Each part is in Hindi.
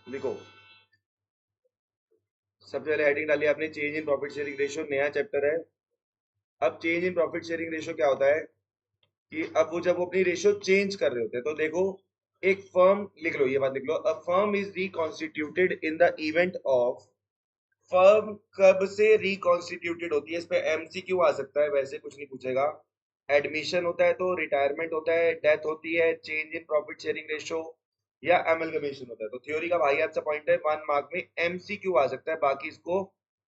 लिखो, सबसे पहले हेडिंग डाली आपने change in profit sharing ratio, नया चैप्टर है। अब change in profit sharing ratio क्या होता है कि अब वो जब वो अपनी रेशियो चेंज कर रहे होते हैं तो देखो, एक फर्म, लिख लो ये बात लिख लो, a firm is reconstituted in the event of, firm कब से रिकॉन्स्टिट्यूटेड होती है, इस पे एमसीक्यू आ सकता है, वैसे कुछ नहीं पूछेगा। एडमिशन होता है तो रिटायरमेंट होता है, डेथ होती है, change in profit sharing ratio, या एमलगमेशन होता है। तो थ्योरी का भाई आज सा पॉइंट है, 1 मार्क में एमसीक्यू आ सकता है, बाकी इसको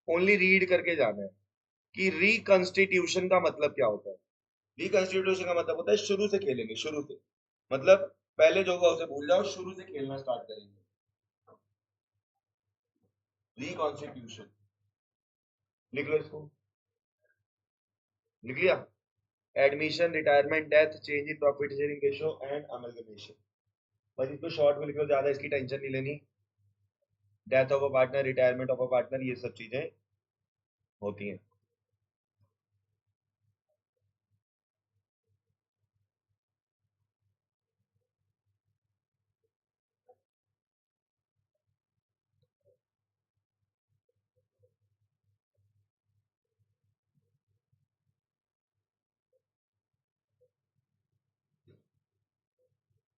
ओनली रीड करके जाना है कि रिकंस्टिट्यूशन का मतलब क्या होता है। रिकंस्टिट्यूशन का मतलब होता है शुरू से खेलेंगे, शुरू से, मतलब पहले जो हुआ उसे भूल जाओ, शुरू से खेलना स्टार्ट करेंगे। रिकॉन्स्टिट्यूशन, लिख लो इसको, लिख लिया। Admission, retirement, death, change in profit sharing ratio and amalgamation. बस इसको शॉर्ट में लिख लो, ज्यादा इसकी टेंशन नहीं लेनी। Death of a partner, retirement of a partner, ये सब चीजें होती हैं।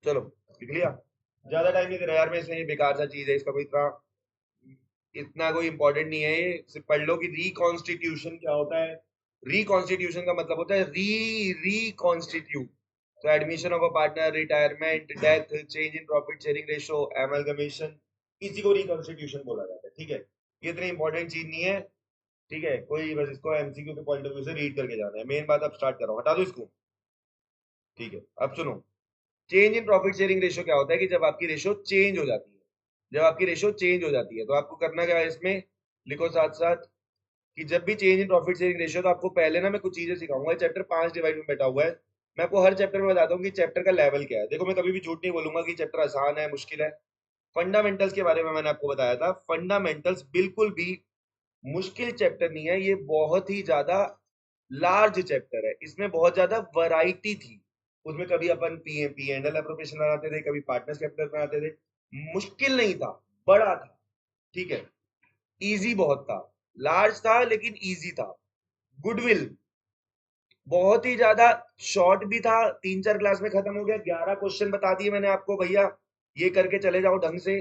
चलो, लिख लिया। ज्यादा टाइम नहीं दे रहा यार मैं इसमें, ये बेकार सा चीज है, इसका कोई इतना इतना कोई इंपॉर्टेंट नहीं है ये, सिर्फ पढ़ लो कि रिकॉन्स्टिट्यूशन क्या होता है। रिकॉन्स्टिट्यूशन का मतलब होता है रिकॉन्स्टिट्यूट। तो admission of a partner, retirement, death, change in profit sharing ratio, amalgamation, इसी को रिकॉन्स्टिट्यूशन बोला जाता है। ठीक है, ये इतनी इंपॉर्टेंट चीज नहीं है। ठीक है, कोई बस इसको एमसीक्यू के पॉइंट ऑफ व्यू से रीड करके जाना है, मेन बात अब स्टार्ट कर रहा हूँ, हटा दो इसको। ठीक है, अब सुनो, change in profit sharing ratio क्या होता है कि जब आपकी रेशियो चेंज हो जाती है, जब आपकी रेशियो चेंज हो जाती है तो आपको करना क्या है इसमें, लिखो साथ साथ कि जब भी change in profit sharing ratio, तो आपको पहले ना मैं कुछ चीजें सिखाऊंगा। चैप्टर 5 डिवाइड में बैठा हुआ है, मैं आपको हर चैप्टर में बताता हूँ कि चैप्टर का लेवल क्या है। देखो, मैं कभी भी झूठ नहीं बोलूंगा कि चैप्टर आसान है, मुश्किल है। फंडामेंटल्स के बारे में मैंने आपको बताया था, फंडामेंटल्स बिल्कुल भी मुश्किल चैप्टर नहीं है, ये बहुत ही ज्यादा लार्ज चैप्टर है, इसमें बहुत ज्यादा वैरायटी थी। उसमें कभी अपन पी एंड एल एप्रोप्रिएशन बनाते थे, कभी पार्टनर्स कैपिटल बनाते थे। मुश्किल नहीं था, बड़ा था। ठीक है, इजी बहुत था, लार्ज था लेकिन इजी था। गुडविल बहुत ही ज्यादा शॉर्ट भी था, 3-4 क्लास में खत्म हो गया, 11 क्वेश्चन बता दिए मैंने आपको, भैया ये करके चले जाओ ढंग से।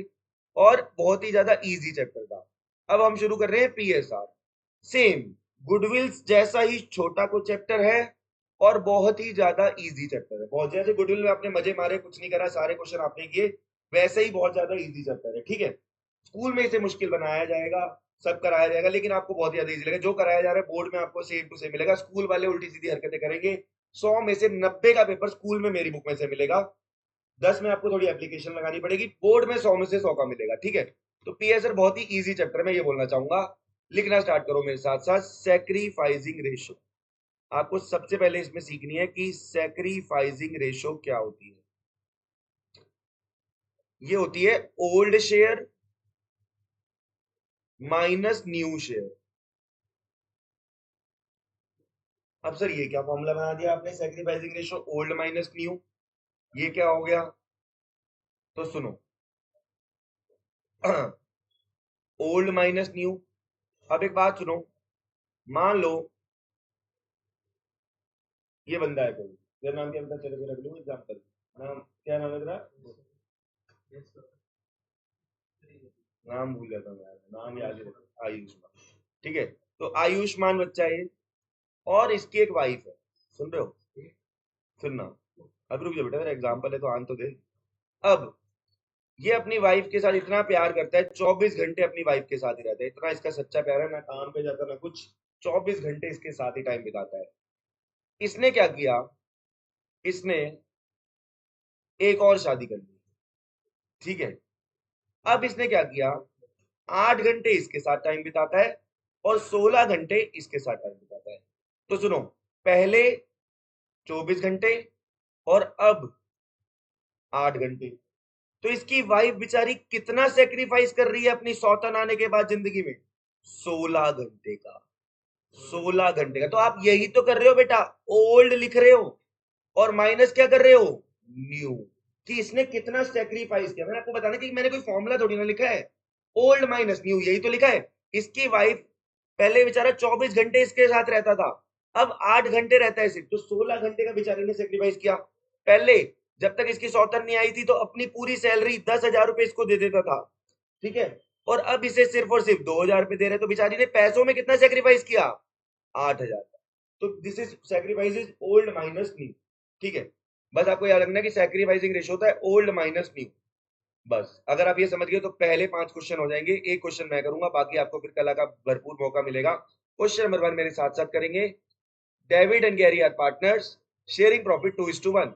और बहुत ही ज्यादा इजी चैप्टर था। अब हम शुरू कर रहे हैं पीएसआर, सेम गुडविल जैसा ही छोटा को चैप्टर है और बहुत ही ज्यादा इजी चैप्टर है। बहुत जैसे गुडविल में आपने मजे मारे, कुछ नहीं करा, सारे क्वेश्चन आपने किए, वैसे ही बहुत ज्यादा इजी चैप्टर है। ठीक है, स्कूल में इसे मुश्किल बनाया जाएगा, सब कराया जाएगा, लेकिन आपको बहुत ज्यादा इजी लगेगा। जो कराया जा रहा है बोर्ड में आपको सेम टू सेम मिलेगा। स्कूल वाले उल्टी सीधी हरकतें करेंगे, 100 में से 90 का पेपर स्कूल में मेरी बुक में से मिलेगा, 10 में आपको थोड़ी एप्लीकेशन लगानी पड़ेगी, बोर्ड में 100 में से 100 का मिलेगा। ठीक है, तो पीएसआर बहुत ही इजी चैप्टर, मैं ये बोलना चाहूंगा। लिखना स्टार्ट करो मेरे साथ साथ, सैक्रिफाइसिंग रेशो। आपको सबसे पहले इसमें सीखनी है कि सैक्रिफाइसिंग रेशो क्या होती है। ये होती है old share minus new share. अब सर ये क्या फॉर्मूला बना दिया आपने, sacrificing ratio old minus new, ये क्या हो गया? तो सुनो, ओल्ड माइनस न्यू। अब एक बात सुनो, मान लो ये बंदा है कोई, तेरा नाम क्या बता, चलो मैं रख लूँ एग्जाम्पल। नाम क्या, नाम है तेरा? नाम भूल जाता हूँ यार, नाम याद ही रखो, आयुष्मान। ठीक है, तो आयुष्मान बच्चा है ये, और इसकी एक वाइफ है। सुन रहे हो? सुनना, अब रुक जाओ बेटा, मेरा एग्जाम्पल है तो आन तो दे। अब ये अपनी वाइफ के साथ इतना प्यार करता है, 24 घंटे अपनी वाइफ के साथ ही रहता है, इतना इसका सच्चा प्यार है, ना काम पे जाता ना कुछ, 24 घंटे इसके साथ ही टाइम बिताता है। इसने क्या किया, इसने एक और शादी कर ली। ठीक है, अब इसने क्या किया, 8 घंटे इसके साथ टाइम बिताता है और 16 घंटे इसके साथ टाइम बिताता है। तो सुनो, पहले 24 घंटे और अब 8 घंटे। तो इसकी वाइफ बेचारी कितना सेक्रीफाइस कर रही है अपनी सौतन आने के बाद जिंदगी में, 16 घंटे का। 16 घंटे का, तो आप यही तो कर रहे हो बेटा, ओल्ड लिख रहे हो और माइनस क्या कर रहे हो, न्यू। कि इसने कितना सेक्रीफाइस किया। मैंने आपको बताना कि मैंने कोई फॉर्मूला थोड़ी ना लिखा है, ओल्ड माइनस न्यू यही तो लिखा है। इसकी वाइफ पहले बेचारा 24 घंटे इसके साथ रहता था, अब 8 घंटे रहता है सिर्फ, तो 16 घंटे का बेचारे ने सेक्रीफाइस किया। पहले जब तक इसकी सौतन नहीं आई थी तो अपनी पूरी सैलरी 10,000 रुपए इसको दे देता था, ठीक है, और अब इसे सिर्फ और सिर्फ 2,000 रुपए दे रहे, तो बेचारी ने पैसों में कितना सेक्रीफाइस किया, 8,000। तो this is sacrifice is old minus new, ठीक है। बस आपको याद रखना कि सेक्रीफाइसिंग रेशियो होता है ओल्ड माइनस न्यू। बस अगर आप ये समझ गए तो पहले 5 क्वेश्चन हो जाएंगे, एक क्वेश्चन मैं करूंगा, बाकी आपको फिर कला का भरपूर मौका मिलेगा। क्वेश्चन नंबर 1 मेरे साथ साथ करेंगे। David and Gary are partners sharing profit 2:1।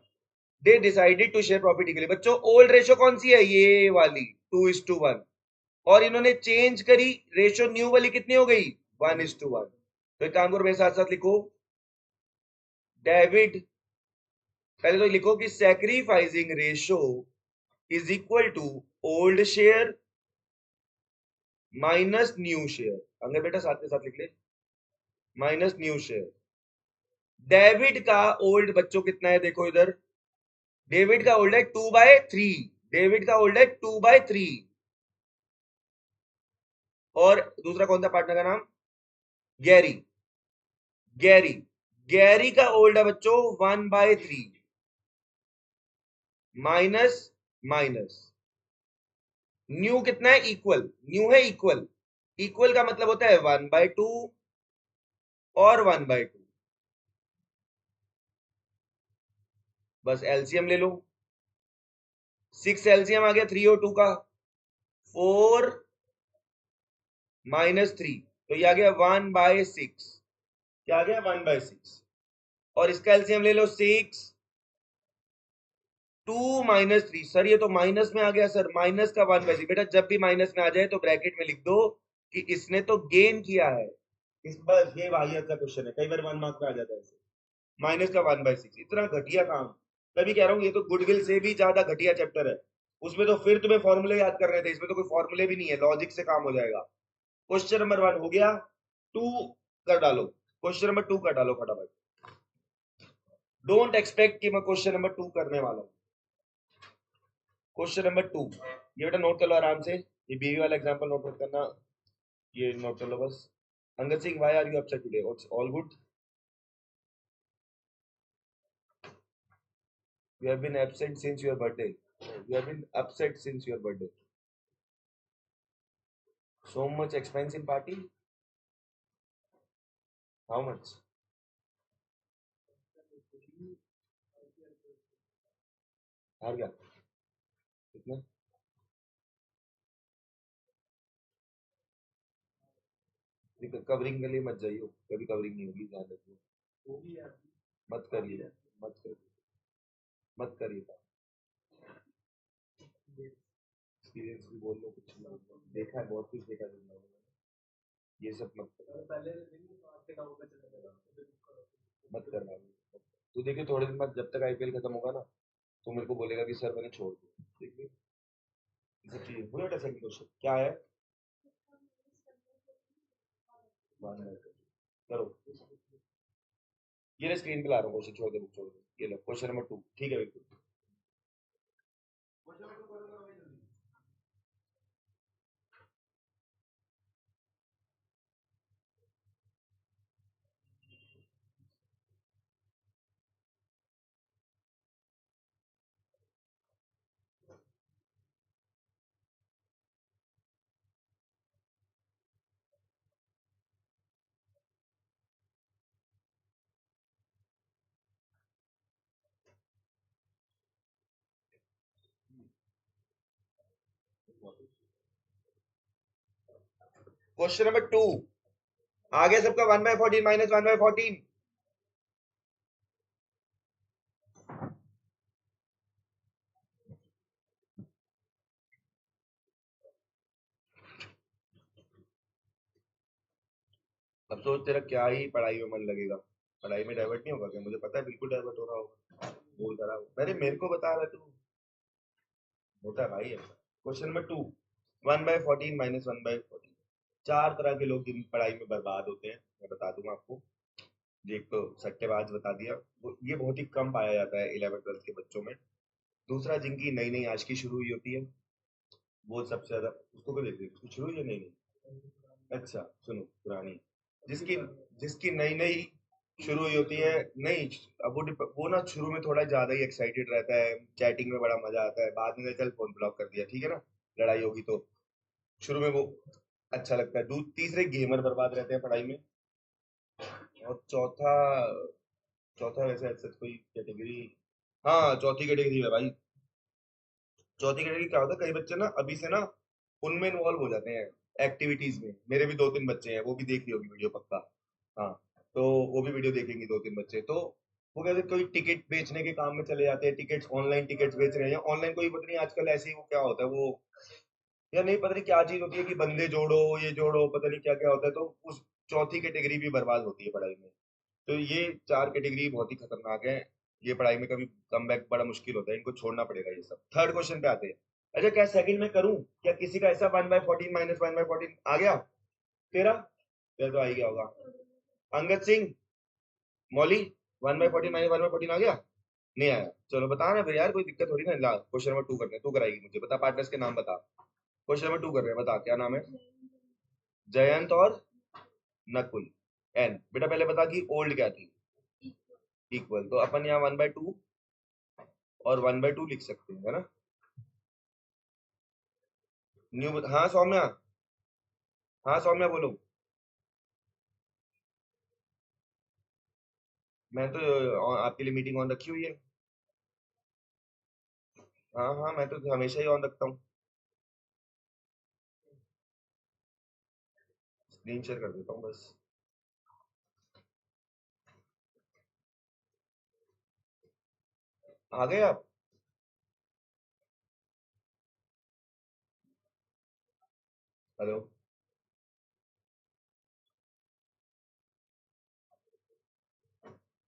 They decided to share profit equally. बच्चों ओल्ड रेशियो कौन सी है, ये वाली 2:1, और इन्होंने चेंज करी रेशियो, न्यू वाली कितनी हो गई, 1:1। तो एक काम करो मेरे साथ साथ लिखो, डेविड, पहले तो लिखो कि sacrificing ratio is equal to old share minus new share. अगर बेटा साथ के साथ लिख ले, माइनस न्यू शेयर। डेविड का ओल्ड बच्चों कितना है, देखो इधर, डेविड का ओल्ड है 2/3, डेविड का ओल्ड है 2/3, और दूसरा कौन सा पार्टनर का नाम, गैरी, गैरी, गैरी का ओल्ड है बच्चों 1/3, माइनस माइनस, न्यू कितना है, इक्वल, न्यू है इक्वल, इक्वल का मतलब होता है 1/2 और 1/2। बस एलसीएम ले लो, 6 एलसीएम आ गया 3 और 2 का, 4 -3, तो ये आ गया 1/6, क्या आ गया 1/6, और इसका एलसीएम ले लो 6, 2 -3, सर ये तो माइनस में आ गया सर, माइनस का 1/6। बेटा जब भी माइनस में आ जाए तो ब्रैकेट में लिख दो कि इसने तो गेन किया है। इस बस ये वाहियत का क्वेश्चन है, कई बार 1 मार्क में आ जाता है ऐसे, माइनस का 1/6, इतना घटिया काम। तभी कह रहा हूँ ये तो गुडविल से भी ज्यादा घटिया चैप्टर है। उसमें तो फिर तुम्हें फॉर्मूले याद करने थे, इसमें तो कोई फॉर्मूले भी नहीं है, लॉजिक से काम हो जाएगा। क्वेश्चन नंबर 1 हो गया, 2 कर डालो, क्वेश्चन नंबर 2 कर डालो फटाफट। डोंट एक्सपेक्ट कि मैं क्वेश्चन नंबर 2 करने वाला हूँ। क्वेश्चन नंबर 2, ये बेटा नोट कर लो आराम से, ये बीवी वाला एग्जांपल नोट मत करना, ये नोट कर लो बस। Angad Singh, why are you upset today, all good, you have been absent since your birthday, you have been upset since your birthday, so much expense in party, how much, हार गया कितने, कवरिंग के लिए मत जाइयो, कभी कवरिंग नहीं होगी, ध्यान रखिए, मत करिए, मत करिए, मत करिए, एक्सपीरियंस भी बोल लो, कुछ नहीं, देखा है बहुत कुछ देखा है तुम लोगों ने, ये सब मत करो, मत करना। तो देखिए थोड़े दिन बाद जब तक आईपीएल खत्म होगा ना, तो मेरे को बोलेगा कि सर मैंने छोड़ दिया, देखिए ये सब चीजें हुई। बेटा सेकंड क्वेश्चन क्या है, करो, ये स्क्रीन पे ला रहा हूँ क्वेश्चन, छोड़ दे बुक छोड़ दे, ये लो क्वेश्चन नंबर 2, ठीक है बिल्कुल। क्वेश्चन नंबर 2 आ गया सबका, 1/14 माइनस 1/14, अब सोच तेरा क्या ही पढ़ाई में मन लगेगा, पढ़ाई में डाइवर्ट नहीं होगा क्या, मुझे पता है बिल्कुल डाइवर्ट हो रहा होगा, बोल कर रहा हूँ, अरे मेरे को बता रहा तू, होता है भाई ऐसा। क्वेश्चन नंबर 2, 1/14 माइनस 1/14, 4 तरह के लोग दिन पढ़ाई में बर्बाद होते हैं, मैं बता दूंगा आपको। एक तो सट्टेबाज बता दिया, ये बहुत ही कम पाया जाता है 11th 12th के बच्चों में। दूसरा जिनकी नई नई आशिकी शुरू हुई होती है, वो सबसे ज्यादा उसको क्यों देख रही है? उसको शुरू हुई है नई नई? अच्छा सुनो, पुरानी। जिसकी जिसकी नई नई शुरू हुई होती है। नहीं, अब वो ना शुरू में थोड़ा ज्यादा ही एक्साइटेड रहता है, चैटिंग में बड़ा मजा आता है, बाद में चल फोन ब्लॉक कर दिया, ठीक है ना, लड़ाई होगी तो। शुरू में वो अच्छा लगता है। तीसरे गेमर बर्बाद रहते हैं पढ़ाई में। और चौथा, चौथा वैसे ऐसा कोई कैटेगरी, हाँ चौथी कैटेगरी है भाई। चौथी कैटेगरी क्या होता है, कई बच्चे ना अभी से ना उनमें इन्वॉल्व हो जाते हैं, एक्टिविटीज में। मेरे भी दो तीन बच्चे हैं, वो भी देख ली होगी वीडियो पक्का। हाँ, तो वो भी वीडियो देखेंगे दो तीन बच्चे तो। वो कहते हैं कोई टिकट बेचने के काम में चले जाते हैं, टिकट्स ऑनलाइन टिकट्स बेच रहे हैं, या ऑनलाइन कोई पता नहीं आजकल ऐसे ही वो क्या होता है वो, या नहीं पता नहीं क्या चीज होती है कि बंदे जोड़ो ये जोड़ो, पता नहीं क्या क्या होता है, तो उस चौथी कैटेगरी भी बर्बाद होती है पढ़ाई में। तो ये चार कैटेगरी बहुत ही खतरनाक है। ये पढ़ाई में कभी कम बैक बड़ा मुश्किल होता है, इनको छोड़ना पड़ेगा ये सब। थर्ड क्वेश्चन पे आते हैं। अच्छा, क्या सेकंड में करूं? क्या किसी का ऐसा 1/14 -1/14 आ गया? तेरा तेरा तो आ ही गया होगा। अंगद सिंह, मौली, 1/14 -1/14 आ गया? नहीं आया? चलो बता ना फिर यार, कोई दिक्कत थोड़ी ना। ला, क्वेश्चन नंबर 2 करने, तू कराएगी मुझे, बता पार्टनर्स के नाम बता। क्वेश्चन नंबर 2 कर रहे हैं, बता क्या नाम है। जयंत और नकुल। एन बेटा पहले बता कि ओल्ड क्या थी। इक्वल, तो अपन यहाँ 1/2 और 1/2 लिख सकते हैं, है ना। न्यू, हाँ सौम्या, हाँ सौम्या बोलो। मैं तो आपके लिए मीटिंग ऑन रखी हुई है। हाँ हाँ, मैं तो हमेशा ही ऑन रखता हूँ। स्क्रीन शेयर कर देता हूँ बस। आ गए आप? हेलो?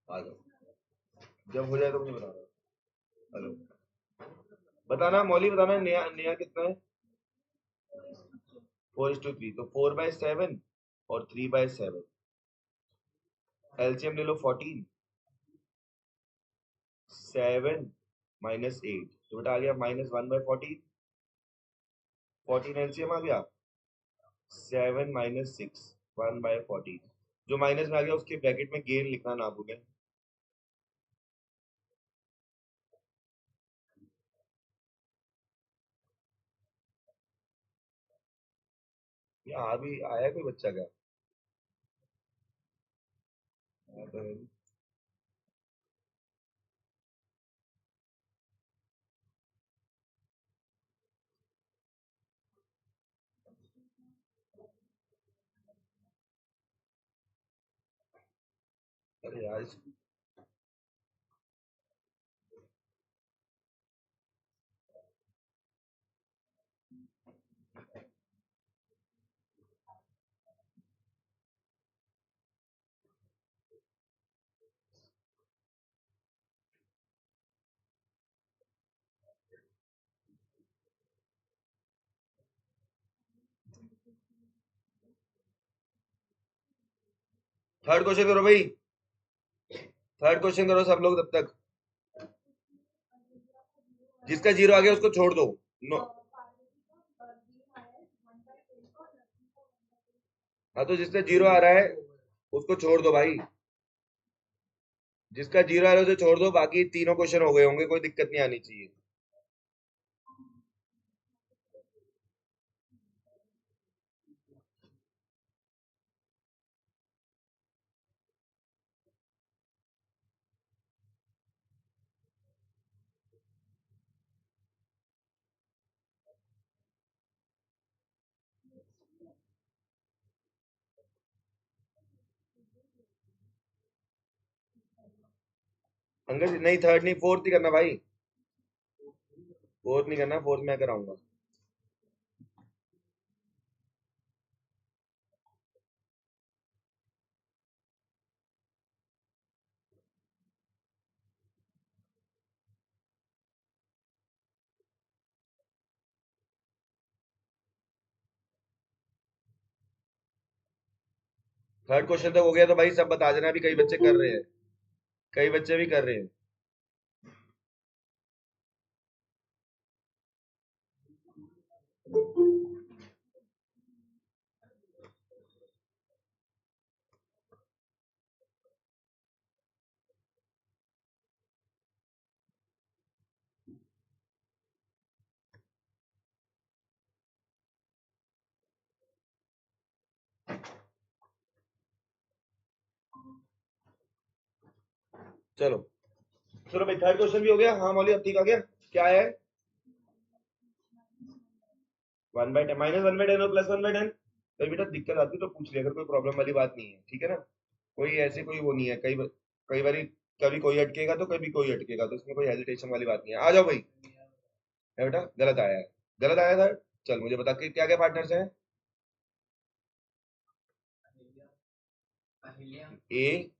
आ जाओ, जब हो जाए तो मुझे बताना। हेलो? बताना मौली, बताना नया नया कितना है। 4:3, तो 4/7 और 3/7। एलसीएम ले लो 14। 7 - 8, तो बेटा आ गया -1/14। 14 एलसीएम आ गया। 7 - 6, 1/14। जो माइनस में आ गया उसके ब्रैकेट में गेन लिखना ना भूलें। ये आ भी आया कोई बच्चा क्या? आया तो है नहीं। अरे यार, थर्ड क्वेश्चन करो भाई। थर्ड क्वेश्चन करो सब लोग तब तक। जिसका जीरो आ गया उसको छोड़ दो। नो, हाँ तो जिसका जीरो आ रहा है उसको छोड़ दो भाई। जिसका जीरो आ रहा है उसे छोड़ दो, बाकी तीनों क्वेश्चन हो गए होंगे, कोई दिक्कत नहीं आनी चाहिए। अंकल नहीं, थर्ड नहीं, फोर्थ ही करना भाई। फोर्थ नहीं करना, फोर्थ मैं कराऊंगा। थर्ड क्वेश्चन तक हो गया तो भाई सब बता देना, अभी कई बच्चे कर रहे हैं, कई बच्चे भी कर रहे हैं। चलो चलो भाई, थर्ड क्वेश्चन भी हो गया। हाँ मौली, अब ठीक आ गया। क्या है? 1/10 -1/10 और +1/10। कहीं बेटा दिक्कत आती है तो पूछ लिया, अगर कोई प्रॉब्लम वाली बात नहीं है, ठीक है ना। कोई ऐसे कोई वो नहीं है, कई बारी कभी कोई अटकेगा तो कभी कोई अटकेगा, तो इसमें कोई हेजिटेशन वाली बात नहीं है। आ जाओ भाई। है बेटा, गलत आया है। गलत आया था। चल मुझे बता के क्या क्या पार्टनर्स हैं। ए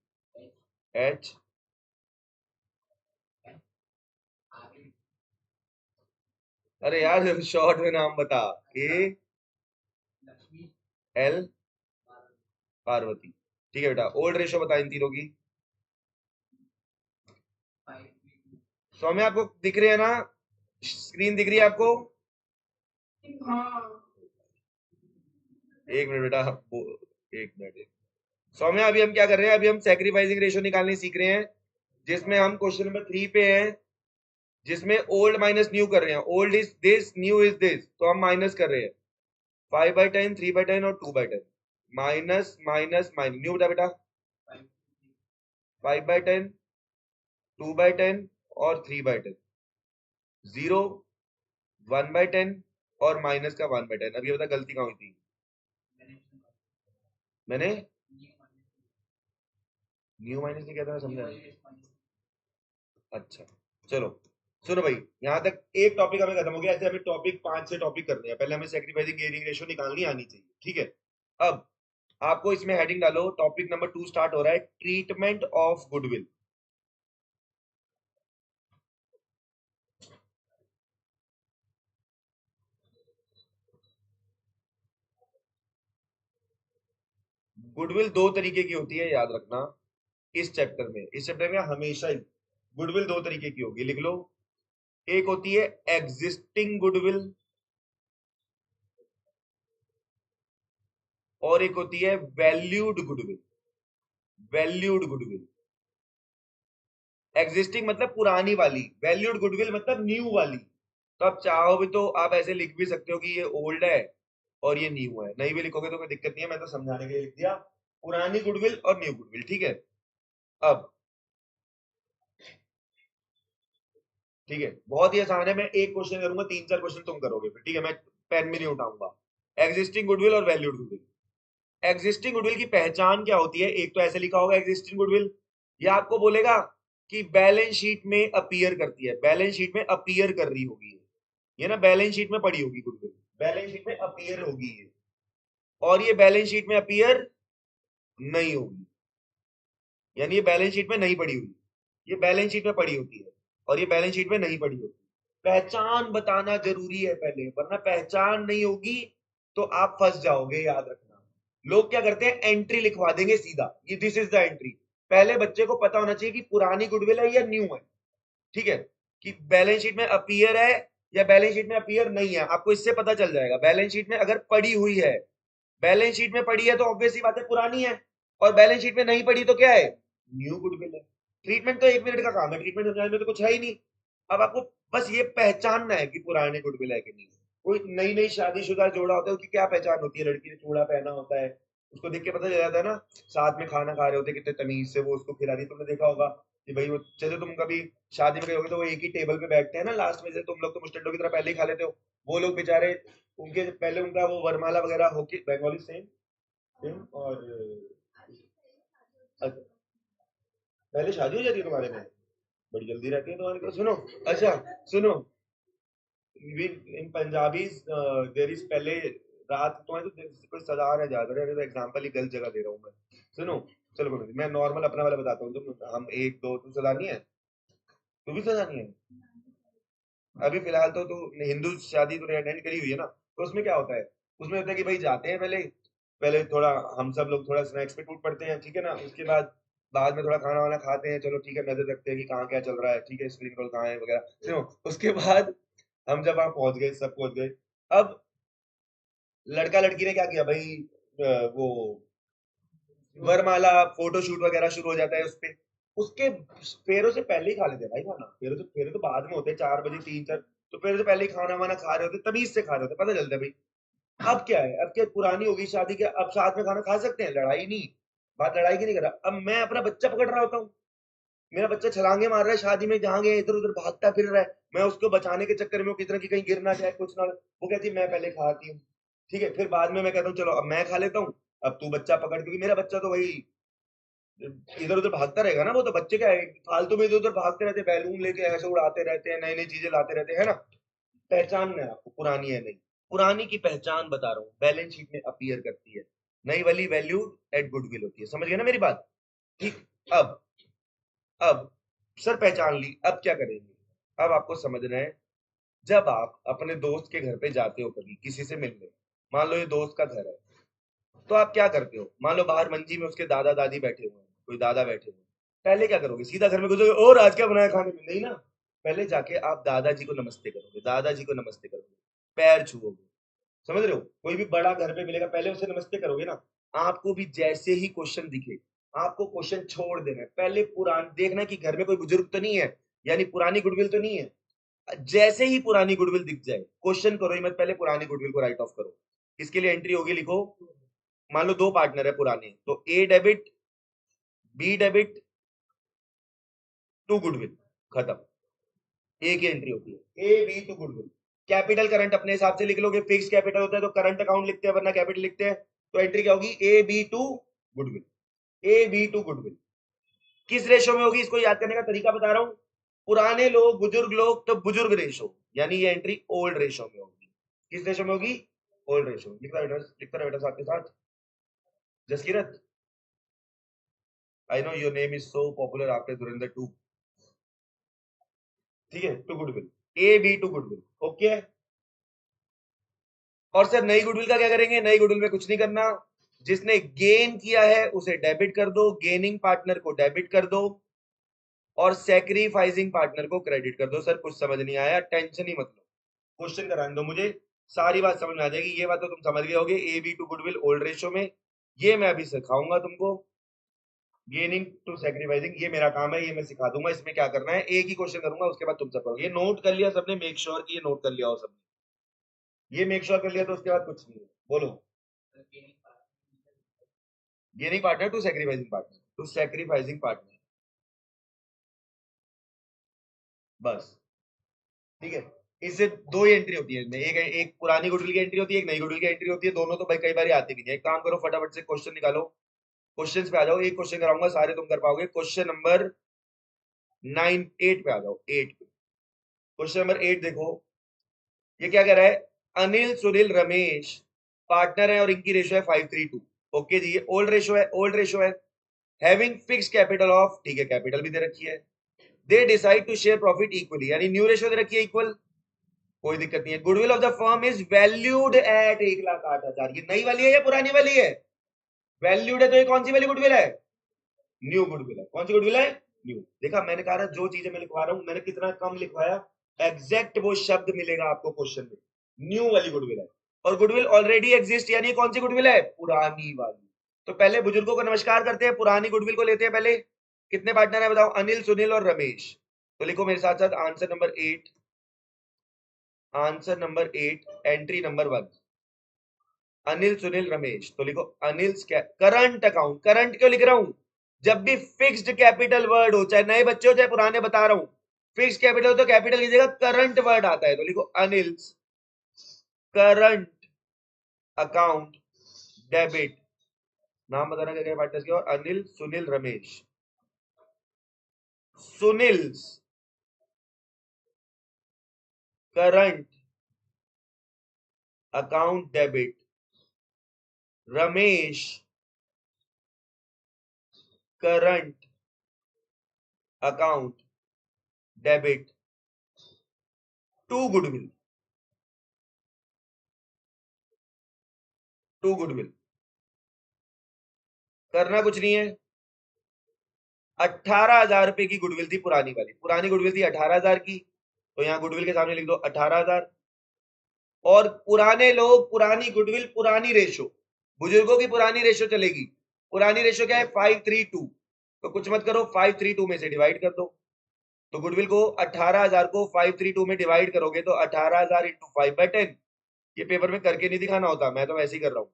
एच, अरे यार शॉर्ट में नाम बता। A L Parvati. ठीक है बेटा, ओल्ड रेशो बता इन तीनों की। सौम्य आपको दिख रहे हैं ना? स्क्रीन दिख रही है आपको? एक मिनट बेटा, एक मिनट। सौम्य अभी हम क्या कर रहे हैं? अभी हम सैक्रिफाइसिंग रेशो निकालने सीख रहे हैं, जिसमें हम क्वेश्चन नंबर 3 पे हैं, जिसमें ओल्ड माइनस न्यू कर रहे हैं। Old is this, new is this, तो हम माइनस कर रहे हैं। 5/10, 3/10 और 2/10। माइनस माइनस माइनस, न्यू बता बेटा। 5/10, 2/10 और 3/10। 0, 1/10 और माइनस का 1/10। अब ये बता गलती कहाँ हुई थी? मैंने न्यू माइनस नहीं किया था, मैं समझा नहीं। अच्छा चलो सुनो भाई, यहाँ तक एक टॉपिक हमें खत्म हो गया। ऐसे हमें टॉपिक 5 से टॉपिक करने हैं। पहले हमें सेक्रीफाइसिंग गियरिंग रेशो निकालनी आनी चाहिए, ठीक है। अब आपको इसमें हेडिंग डालो, टॉपिक नंबर 2 स्टार्ट हो रहा है, ट्रीटमेंट ऑफ गुडविल। गुडविल दो तरीके की होती है, याद रखना। इस चैप्टर में हमेशा ही गुडविल दो तरीके की होगी, लिख लो। एक होती है एग्जिस्टिंग गुडविल और एक होती है valued goodwill. Valued goodwill, existing मतलब पुरानी वाली, वैल्यूड गुडविल मतलब न्यू वाली। तो आप चाहो भी तो आप ऐसे लिख भी सकते हो कि ये ओल्ड है और ये न्यू है। नहीं भी लिखोगे तो कोई दिक्कत नहीं है, मैं तो समझाने के लिए लिख दिया। पुरानी गुडविल और न्यू गुडविल, ठीक है। अब ठीक है, बहुत ही आसान है। मैं एक क्वेश्चन करूंगा, 3-4 क्वेश्चन तुम करोगे फिर, ठीक है। मैं पेन भी नहीं उठाऊंगा। एग्जिस्टिंग गुडविल और वैल्यूड गुडविल। एग्जिस्टिंग गुडविल की पहचान क्या होती है? एक तो ऐसे लिखा होगा एग्जिस्टिंग गुडविल, ये आपको बोलेगा कि बैलेंस शीट में अपीयर करती है, बैलेंस शीट में अपीयर कर रही होगी ये ना, बैलेंस शीट में पड़ी होगी गुडविल, बैलेंस शीट में अपीयर होगी ये। और ये बैलेंस शीट में अपीयर नहीं होगी, यानी ये बैलेंस शीट में नहीं पड़ी हुई। ये बैलेंस शीट में पड़ी होती है और ये बैलेंस शीट में नहीं पड़ी होती। पहचान बताना जरूरी है पहले, वरना पहचान नहीं होगी तो आप फंस जाओगे, याद रखना। लोग क्या करते हैं, एंट्री लिखवा देंगे सीधा, ये दिस इज द एंट्री। पहले बच्चे को पता होना चाहिए कि पुरानी गुडविल है या न्यू है, ठीक है। कि बैलेंस शीट में अपीयर है या बैलेंस शीट में अपीयर नहीं है, आपको इससे पता चल जाएगा। बैलेंस शीट में अगर पड़ी हुई है, बैलेंस शीट में पड़ी है तो ऑब्वियसली बात है पुरानी है, और बैलेंस शीट में नहीं पड़ी तो क्या है, न्यू गुडविल है। ट्रीटमेंट तो 1 मिनट का काम है, ट्रीटमेंट समझाने में तो कुछ है ही नहीं। अब आपको बस ये पहचानना है कि पुराने गुडविल है कि नहीं। कोई नई नई शादीशुदा जोड़ा होता है, उसकी क्या पहचान होती है? लड़की ने चूड़ा पहना होता है, उसको देख के पता चल जाता है ना। साथ में खाना खा रहे होते हैं, कितने तमीज से वो उसको खिला रही है। तुमने देखा होगा कि भाई वो, जैसे तुम कभी शादी में गए होगे तो वो एक ही टेबल पे बैठते हैं ना लास्ट में, जैसे तुम लोग तो मुस्टंडो की तरह पहले ही खा लेते हो, वो लोग बेचारे, उनके पहले उनका वो वरमाला वगैरह होके, बंगाली सेम सेम। और अच्छा, पहले शादी हो जाती है तुम्हारे में? बड़ी जल्दी रहती है तुम्हारे को, सुनो। अच्छा सुनो, इन पंजाबी देर इज पहले रात, तुम्हें तो कोई सजा है ज्यादा रहे, तो एग्जांपल ही गलत जगह दे रहा हूँ मैं। सुनो, चलो कोई नहीं, मैं नॉर्मल अपना वाला बताता हूँ। तुम हम एक दो, तुम सजा नहीं है? तू भी सजा नहीं है? अभी फिलहाल तो तू हिंदू शादी तो अटेंड करी हुई है ना, तो उसमें क्या होता है? उसमें होता है कि भाई जाते हैं पहले, पहले थोड़ा हम सब लोग थोड़ा स्नैक्स पे टूट पड़ते हैं, ठीक है ना। उसके बाद बाद में थोड़ा खाना वाना खाते हैं, चलो ठीक है, नजर रखते हैं कि कहाँ क्या चल रहा है, ठीक है, स्प्रिंग रोल कहाँ है वगैरह, सुनो। उसके बाद हम जब वहां पहुंच गए, सब पहुंच गए। अब लड़का लड़की ने क्या किया भाई, वो वरमाला फोटोशूट वगैरह शुरू हो जाता है उसपे, उसके फेरों से पहले ही खा लेते हैं भाई खाना। फेरे तो बाद में होते हैं, 4 बजे 3 4, तो फेरे से पहले ही खाना वाना खा रहे होते, तमीज से खा रहे होते, पता चलता है भाई। अब क्या है, अब क्या पुरानी होगी शादी, क्या अब साथ में खाना खा सकते हैं? लड़ाई नहीं, बात लड़ाई की नहीं कर रहा। अब मैं अपना बच्चा पकड़ रहा होता हूँ, मेरा बच्चा छलांगे मार रहा है शादी में, जहां गए इधर उधर भागता फिर रहा है, मैं उसको बचाने के चक्कर में किसी तरह की कहीं गिर ना जाए, कुछ ना, वो कहती है मैं पहले खाती हूँ, ठीक है, फिर बाद में मैं कहता हूँ चलो अब मैं खा लेता हूँ, अब तू बच्चा पकड़, क्योंकि मेरा बच्चा तो वही इधर उधर भागता रहेगा ना, वो तो बच्चे क्या है, फालतू में इधर उधर भागते रहते, बैलून लेके ऐसे उड़ाते रहते हैं, नई नई चीजें लाते रहते हैं, है ना। पहचान है आपको, पुरानी है नहीं, पुरानी की पहचान बता रहा हूँ, बैलेंस शीट में अपीयर करती है, नई वाली वैल्यू एट गुडविल होती है, समझ गए ना मेरी बात। ठीक। अब अब सर पहचान ली, अब क्या करेंगे, अब आपको समझना है, जब आप अपने दोस्त के घर पे जाते हो कभी किसी से मिलने, मान लो ये दोस्त का घर है, तो आप क्या करते हो, मान लो बाहर मंजी में उसके दादा दादी बैठे हुए हैं, कोई दादा बैठे हुए हैं, पहले क्या करोगे, सीधा घर में घुसोगे और आज क्या बनाया खाने में, नहीं ना, पहले जाके आप दादाजी को नमस्ते करोगे, दादाजी को नमस्ते करोगे, पैर छुओगे, समझ रहे हो, कोई भी बड़ा घर पे मिलेगा पहले उसे नमस्ते करोगे ना। आपको भी जैसे ही क्वेश्चन दिखे, आपको क्वेश्चन छोड़ देना है, पहले पुरान देखना है कि घर में कोई बुजुर्ग तो नहीं है, यानी पुरानी गुडविल तो नहीं है, जैसे ही पुरानी गुडविल दिख जाए क्वेश्चन करो ही मत, पहले पुरानी गुडविल को राइट ऑफ करो। इसके लिए एंट्री होगी, लिखो, मान लो 2 पार्टनर है पुराने, तो A debit B debit to goodwill, खत्म, ए की एंट्री होती है, A B to goodwill. Capital current अपने हिसाब से लिख लोगे, फिक्स कैपिटल होता है तो करंट अकाउंट लिखते हैं, वरना कैपिटल लिखते हैं, तो एंट्री क्या होगी, A B to goodwill, A B to goodwill. किस रेशो में होगी, इसको याद करने का तरीका बता रहा हूं, पुराने लोग बुजुर्ग लोग तो बुजुर्ग रेशो, यानी ये एंट्री ओल्ड रेशो में होगी। किस रेशो में होगी, ओल्ड रेशो। लिखता रहे बेटा साथ के साथ, Jaskirat, I know your name is so popular after Dhurandhar 2, ठीक है, to goodwill, A B to goodwill, okay. और सर नई गुडविल का क्या करेंगे, नई गुडविल में कुछ नहीं करना, जिसने गेन किया है उसे डेबिट कर दो, गेनिंग पार्टनर को डेबिट कर दो, और सेक्रीफाइसिंग पार्टनर को क्रेडिट कर दो। सर कुछ समझ नहीं आया, टेंशन ही मत लो, क्वेश्चन कराने दो मुझे, सारी बात समझ में आ जाएगी। ये बात तो तुम समझ गए होगे, A B to goodwill old ratio में, ये मैं अभी सिखाऊंगा तुमको, गेनिंग टू सेक्रीफाइसिंग, ये मेरा काम है, ये मैं सिखा दूंगा, इसमें क्या करना है, एक ही क्वेश्चन करूंगा, उसके बाद तुम सब करोगे। ये नोट कर लिया सबने, मेक श्योर कि ये नोट कर लिया हो सबने, ये मेक श्योर कर लिया, तो उसके बाद कुछ नहीं है, बोलो। Gaining partner to sacrificing partner, to sacrificing partner, बस, ठीक है। इससे 2 ही एंट्री होती है, एक एक पुरानी गुडविल की एंट्री होती है, एक नई गुडविल की एंट्री होती है, दोनों तो भाई कई बार आती भी नहीं है। एक काम करो, फटाफट से क्वेश्चन निकालो, क्वेश्चन पे आ जाओ, एक क्वेश्चन कराऊंगा, सारे तुम कर पाओगे। क्वेश्चन नंबर 8 पे आ जाओ, 8 पे, क्वेश्चन नंबर 8 देखो, ये क्या कह रहा है, अनिल सुनील रमेश पार्टनर है और इनकी रेशो है 5:3:2, ओके जी, ये ओल्ड रेशो है, ओल्ड रेशो है, हैविंग फिक्स कैपिटल ऑफ, ठीक है, कैपिटल भी दे रखी है, they decide to share profit equally, यानी न्यू रेशो दे रखी है इक्वल, कोई दिक्कत नहीं है। Goodwill of the firm is valued at 1,08,000, ये नई वाली है या पुरानी वाली है, वैल्यूड है, तो ये कौन सी वाली गुडविल है, न्यू गुडविल है, कौन सी गुडविल है, न्यू। देखा मैंने कहा जो चीजें मैं लिखवा रहा हूं, मैंने कितना कम लिखवाया, एग्जैक्ट वो शब्द मिलेगा आपको क्वेश्चन में, न्यू वाली गुडविल है। और गुडविल ऑलरेडी एग्जिस्ट, यानी कौन सी गुडविल है, पुरानी वाली। तो पहले बुजुर्गों को नमस्कार करते हैं, पुरानी गुडविल को लेते हैं पहले। कितने पार्टनर है बताओ, अनिल सुनील और रमेश, तो लिखो मेरे साथ साथ answer number 8, answer number 8, entry number 1, Anil Sunil Ramesh, तो लिखो अनिल करंट अकाउंट, करंट क्यों लिख रहा हूं, जब भी फिक्स्ड कैपिटल वर्ड हो, चाहे नए बच्चे हो चाहे पुराने, बता रहा हूं, फिक्स कैपिटल तो कैपिटल की जगह करंट वर्ड आता है, तो लिखो अनिल करंट अकाउंट डेबिट, नाम बताना क्या क्या पार्टनर्स के, और Anil Sunil Ramesh, Sunil current account debit, Ramesh current account debit to goodwill, to goodwill, करना कुछ नहीं है। 18,000 रुपए की गुडविल थी पुरानी वाली, पुरानी गुडविल थी 18,000 की, तो यहाँ गुडविल के सामने लिख दो 18,000, और पुराने लोग, पुरानी गुडविल, पुरानी रेशो, बुजुर्गों की पुरानी रेशो चलेगी। पुरानी रेशो क्या है? 532। तो कुछ मत करो, 532 में से डिवाइड कर दो। तो गुडविल को 18,000 को 532 में डिवाइड करोगे तो 18,000 इंटू 5/10। ये पेपर में करके नहीं दिखाना होता, मैं तो वैसे ही कर रहा हूं।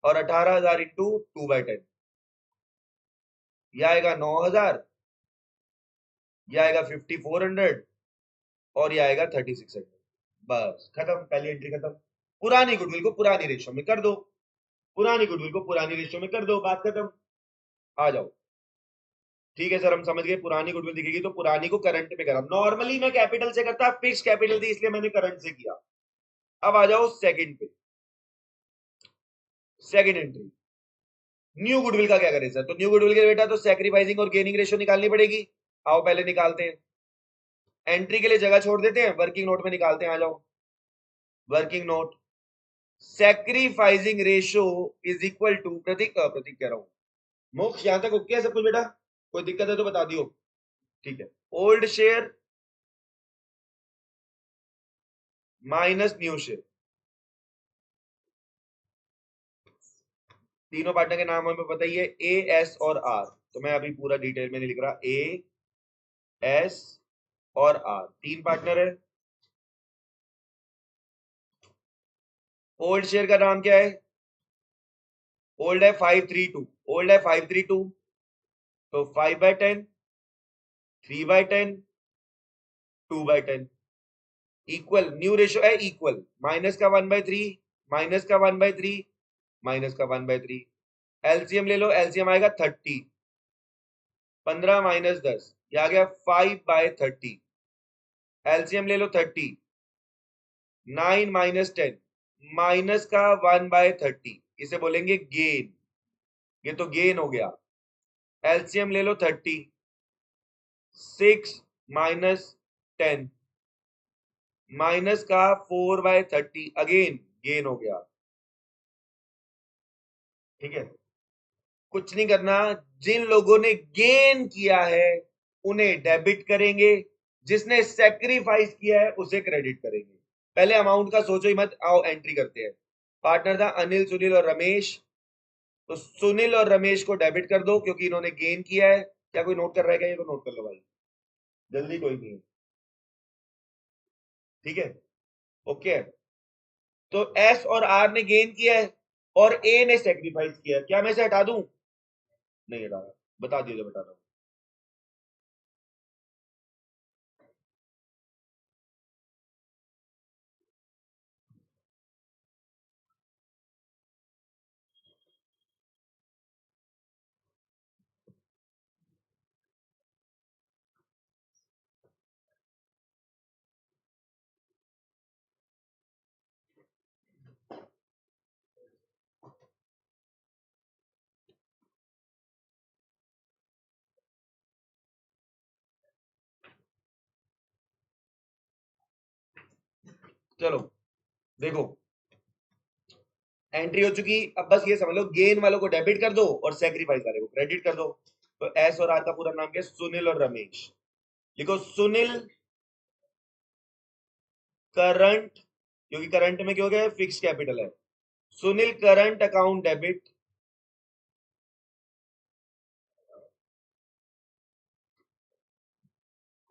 और 18,000 इंटू 2/10, यह आएगा 9,000, यह आएगा 5,400 और यह आएगा 3,600। बस खत्म, पहली एंट्री खत्म। पुरानी गुडविल को पुरानी रेशो में कर दो, पुरानी गुडविल को पुरानी रेशो में कर दो, बात खत्म। आ जाओ। ठीक है सर, हम समझ गए, पुरानी गुडविल दिखेगी तो पुरानी को करंट में करा। नॉर्मली मैं कैपिटल से करता, फिक्स कैपिटल थी इसलिए मैंने करंट से किया। अब आ जाओ सेकंड पे, सेकंड एंट्री। न्यू गुडविल का क्या करें सर? तो न्यू गुडविल के बेटा तो सैक्रिफाइसिंग और गेनिंग रेशो निकालनी पड़ेगी। आओ पहले निकालते हैं। एंट्री के लिए जगह छोड़ देते हैं, वर्किंग नोट में निकालते हैं। आ जाओ, working note. Sacrificing ratio is equal to, Prateek Prateek कह रहा हूं, मोक्ष यहां तक ओके है सब कुछ बेटा? कोई दिक्कत है तो बता दियो। ठीक है, old share minus new share. तीनों पार्टनर के नाम हमें पता ही है, ए, एस और आर। तो मैं अभी पूरा डिटेल में नहीं लिख रहा। ए, एस और आर तीन पार्टनर है। ओल्ड शेयर का नाम क्या है? ओल्ड है 532, ओल्ड है 532। तो 5/10, 3/10, 2/10 इक्वल, न्यू रेशो है इक्वल, माइनस का 1/3, माइनस का 1/3, माइनस का 1/3। एलसीएम ले लो, एलसीएम आएगा 30। 15 माइनस 10, ये आ गया 5/30। एलसीएम ले लो 30। 9 माइनस 10, माइनस का 1/30, इसे बोलेंगे गेन। ये तो गेन हो गया। एलसीएम ले लो 30। 6 माइनस 10, माइनस का 4/30, अगेन गेन हो गया। ठीक है, कुछ नहीं करना। जिन लोगों ने गेन किया है उन्हें डेबिट करेंगे, जिसने सेक्रीफाइस किया है उसे क्रेडिट करेंगे। पहले अमाउंट का सोचो ही मत, आओ एंट्री करते हैं। पार्टनर था अनिल, सुनील और रमेश। तो सुनील और रमेश को डेबिट कर दो क्योंकि इन्होंने गेन किया है। क्या कोई नोट कर रहा है क्या? ये तो नोट कर लो भाई, जल्दी कोई नहीं है। ठीक है, ओके। तो एस और आर ने गेन किया है और ए ने सेक्रीफाइस किया है। क्या मैं इसे हटा दूं? नहीं हटा रहा, बता दिया, बता रहा हूं। चलो देखो, एंट्री हो चुकी। अब बस ये समझ लो, गेन वालों को डेबिट कर दो और सेक्रीफाइस वाले को क्रेडिट कर दो। तो एस और आर का पूरा नाम क्या है? सुनील और रमेश। लिखो सुनील करंट, क्योंकि करंट में क्यों गया? फिक्स कैपिटल है। सुनील करंट अकाउंट डेबिट,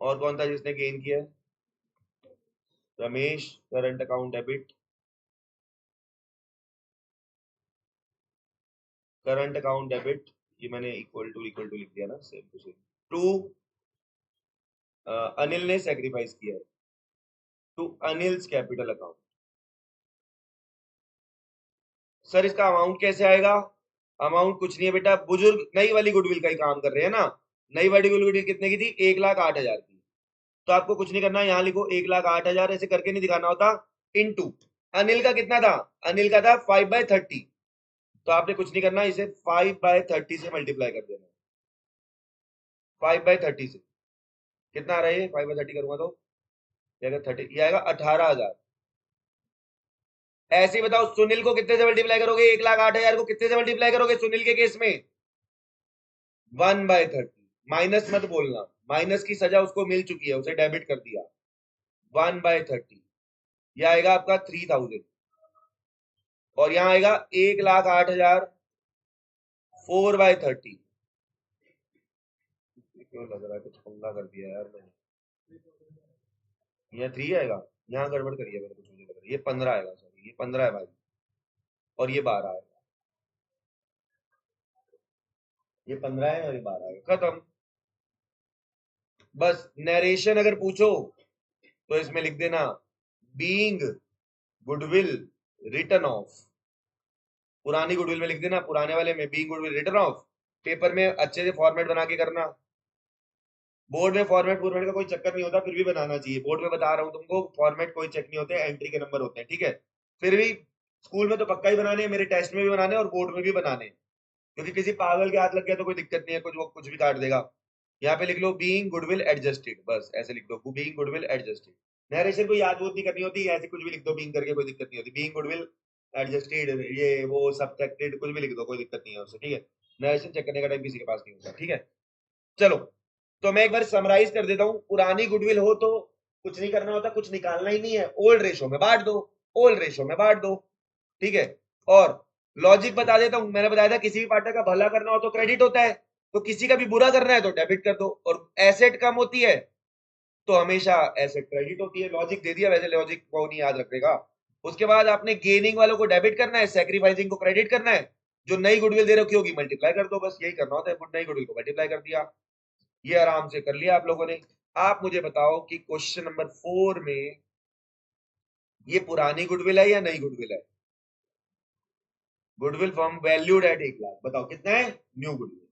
और कौन था जिसने गेन किया? Ramesh current account debit, current account debit. ये मैंने इक्वल टू लिख दिया ना, same to same. To Anil ने सेक्रीफाइस किया है, to Anil's capital account. Sir इसका अमाउंट कैसे आएगा? अमाउंट कुछ नहीं है बेटा, बुजुर्ग नई वाली गुडविल का ही काम कर रहे हैं ना। नई वाली गुडविल कितने की थी? 1,08,000 की। तो आपको कुछ नहीं करना, यहां लिखो 1,08,000, ऐसे करके नहीं दिखाना होता। इनटू अनिल का कितना था? अनिल का था 5/30। तो आपने कुछ नहीं करना, इसे 5/30 से मल्टीप्लाई कर देना। 5/30 से कितना आ रहा है? 5/30 करूंगा तो ये आएगा 30, ये आएगा 18,000। ऐसे ही बताओ, सुनील को कितने से मल्टीप्लाई करोगे? 1,08,000 को कितने से मल्टीप्लाई करोगे सुनील के केस में? 1/30। माइनस मत बोलना, माइनस की सजा उसको मिल चुकी है, उसे डेबिट कर दिया। 1/30, ये आएगा आपका 3000 और यहाँ आएगा 1,08,000 4/30। क्यों लग रहा है कुछ पंगा कर दिया यार मैंने। यहाँ 3 आएगा, यहाँ गड़बड़ करी है मैंने कुछ, मुझे लग रहा है ये 15 आएगा, सॉरी ये 15 है भाई, और ये 12 आएगा, ये 15 है और ये 12 आएगा, खत्म। बस नरेशन अगर पूछो तो इसमें लिख देना बीइंग गुडविल रिटर्न ऑफ, पुरानी गुडविल में लिख देना, पुराने वाले में being goodwill return of. Paper में अच्छे से फॉर्मेट बना के करना, बोर्ड में फॉर्मेट फॉर्मेट का कोई चक्कर नहीं होता, फिर भी बनाना चाहिए। बोर्ड में बता रहा हूँ तुमको, फॉर्मेट कोई चेक नहीं होते, एंट्री के नंबर होते हैं, ठीक है। फिर भी स्कूल में तो पक्का ही बनाने हैं, मेरे टेस्ट में भी बनाने और बोर्ड में भी बनाने हैं, क्योंकि किसी पागल के हाथ लग गया तो कोई दिक्कत नहीं है, कुछ वो कुछ भी काट देगा। यहाँ पे लिख लो बीइंग गुडविल एडजस्टेड, बस ऐसे लिख दो बीइंग गुडविल एडजस्टेड। नरेशन को याद वोद नहीं करनी होती, ऐसे कुछ भी लिख दो बीइंग करके, कोई दिक्कत नहीं होती। बीइंग गुडविल एडजस्टेड, ये वो सब्ट्रैक्टेड, कुछ भी लिख दो, कोई दिक्कत नहीं है उससे, ठीक है। नरेशन चेक करने का टाइम किसी के पास नहीं होता, ठीक है। चलो, तो मैं एक बार समराइज कर देता हूं। पुरानी गुडविल हो तो कुछ नहीं करना होता, कुछ निकालना ही नहीं है, ओल्ड रेशो में बांट दो, ओल्ड रेशो में बांट दो, ठीक है। और लॉजिक बता देता हूं, मैंने बताया था किसी भी पार्टनर का भला करना हो तो क्रेडिट होता है, तो किसी का भी बुरा करना है तो डेबिट कर दो, और एसेट कम होती है तो हमेशा एसेट क्रेडिट होती है। लॉजिक दे दिया, वैसे लॉजिक को नहीं याद रखेगा। उसके बाद आपने गेनिंग वालों को डेबिट करना है, सैक्रिफाइसिंग को क्रेडिट करना है, जो नई गुडविल दे रखी होगी मल्टीप्लाई कर दो, बस यही करना होता है, नई गुडविल को मल्टीप्लाई कर दिया। ये आराम से कर लिया आप लोगों ने। आप मुझे बताओ कि क्वेश्चन नंबर 4 में ये पुरानी गुडविल है या नई गुडविल है? गुडविल फॉर्म वैल्यूड एट 1,00,000, बताओ कितना है न्यू गुडविल।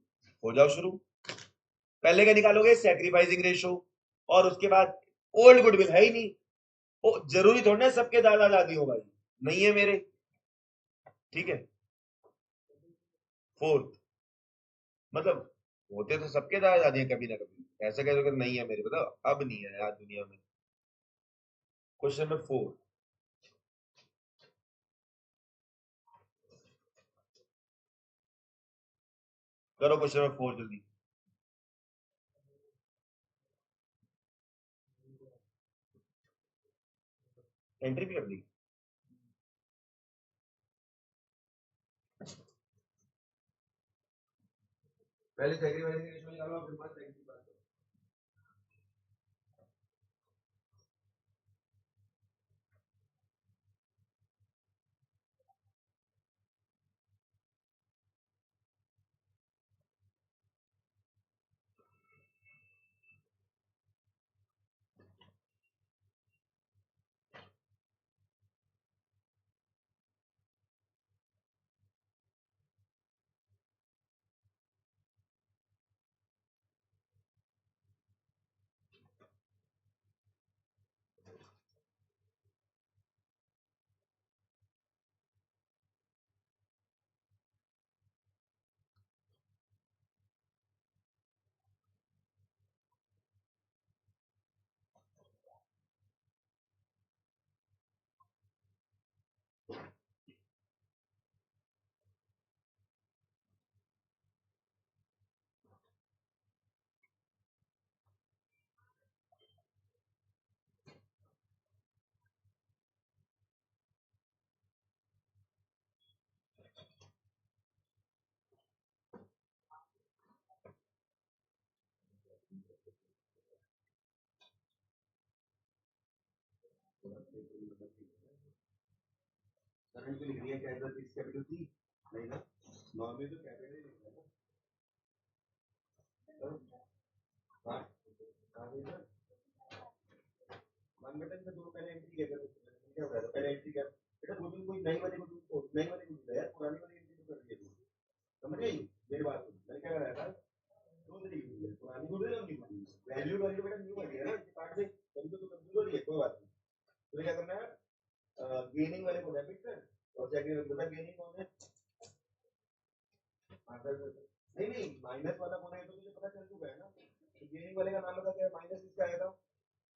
हो जाओ शुरू। पहले क्या निकालोगे? सैक्रिफाइसिंग रेशो, और उसके बाद ओल्ड गुडविल है ही नहीं। ओ, जरूरी थोड़ा ना सबके दादा दादी हो भाई, नहीं है मेरे, ठीक है। फोर्थ मतलब होते तो सबके दादा दादी हैं कभी ना कभी, ऐसा कह दो नहीं है मेरे, मतलब अब नहीं है यार दुनिया में। क्वेश्चन नंबर 4, करो क्वेश्चन नंबर 4 जल्दी। एंट्री भी कर दी? पहले सैक्रिफाइसिंग रेशो निकालो, फिर बात करेंगे। करंट पे लिख रही है कैपिटल सी, नहीं ना, नॉर्मली तो कैपिटल ही लिखना है ना। हाँ, हाँ, ये ना, वन बटन में दो पहले एंट्री क्या करो, क्या होता है पहले एंट्री क्या, बेटा वो भी कोई नई वाली को नई वाली को है यार, पुरानी वाली एंट्री तो कर दिया तू, समझ गई मेरी बात को? मैंने क्या कराया था, दो तरीके की पुरानी को और न्यू को, वैल्यू वाली को बेटा न्यू वाली है ना, इसके पार्ट से कभी तो कंफ्यूज हो रही है, कोई बात नहीं। तो क्या करना है, गेनिंग वाले को डेबिट कर, और सेकंड बेटा गेनिंग कौन है, नहीं नहीं माइनस वाला कौन है तो मुझे पता चल चुका है ना, तो गेनिंग वाले का नाम बता, क्या माइनस किसका आया था,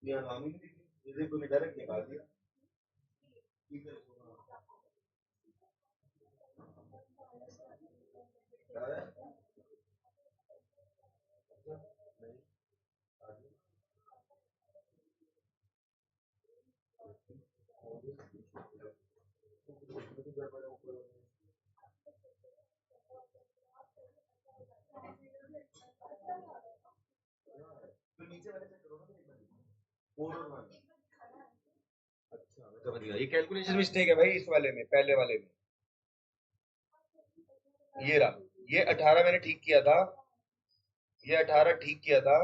यहाँ नाम ही नहीं दिखी, जैसे तूने डायरेक्ट निकाल दिया, ठीक है। क्या है? नहीं, आगे अच्छा मैं समझ गया, ये कैलकुलेशन मिस्टेक है भाई इस वाले में, पहले वाले में। ये रहा, ये 18 मैंने ठीक किया था, ये 18 ठीक किया था।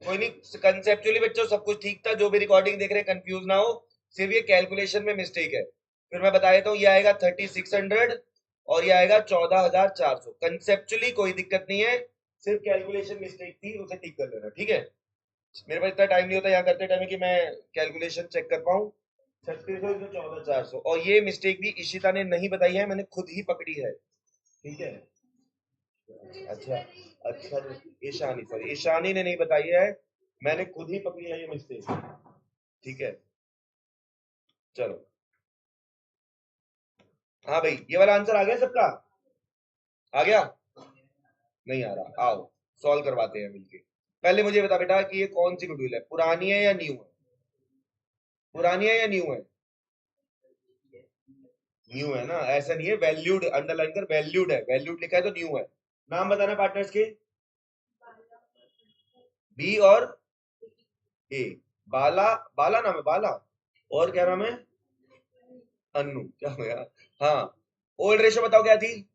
कोई नहीं, कंसेप्चुअली बच्चों सब कुछ ठीक था, जो भी रिकॉर्डिंग देख रहे हैं कंफ्यूज ना हो, सिर्फ ये कैलकुलेशन में मिस्टेक है। फिर मैं बता देता हूँ, ये आएगा 3600 और ये आएगा 14400। कंसेप्चुअली कोई दिक्कत नहीं है, सिर्फ कैलकुलेशन मिस्टेक थी, उसे ठीक कर लेना, ठीक है। मेरे पास इतना टाइम नहीं होता यहाँ करते टाइम कि मैं कैलकुलेशन चेक कर पाऊँ। 3600 और ये मिस्टेक भी इशिता ने नहीं बताई है, मैंने खुद ही पकड़ी है, ठीक है। अच्छा, अच्छा, ईशानी, सॉरी ईशानी ने नहीं बताई है, मैंने खुद ही पकड़ी है ये मिस्टेक, ठीक है। चलो, हाँ भाई, ये वाला आंसर आ गया सबका? आ गया? नहीं आ रहा, आओ सॉल्व करवाते हैं मिलके। पहले मुझे बता बेटा कि ये कौन सी गुडविल है, पुरानी है या न्यू है? पुरानी है या न्यू है? न्यू है ना, ऐसा नहीं है, वैल्यूड अंडरलाइन कर, वैल्यूड है, वैल्यूड लिखा है तो न्यू है। नाम बताना पार्टनर्स के, बी और ए। बाला, बाला नाम है, बाला। और क्या नाम है? अन्नू, क्या हो गया? हाँ, ओल्ड रेशो बताओ क्या थी?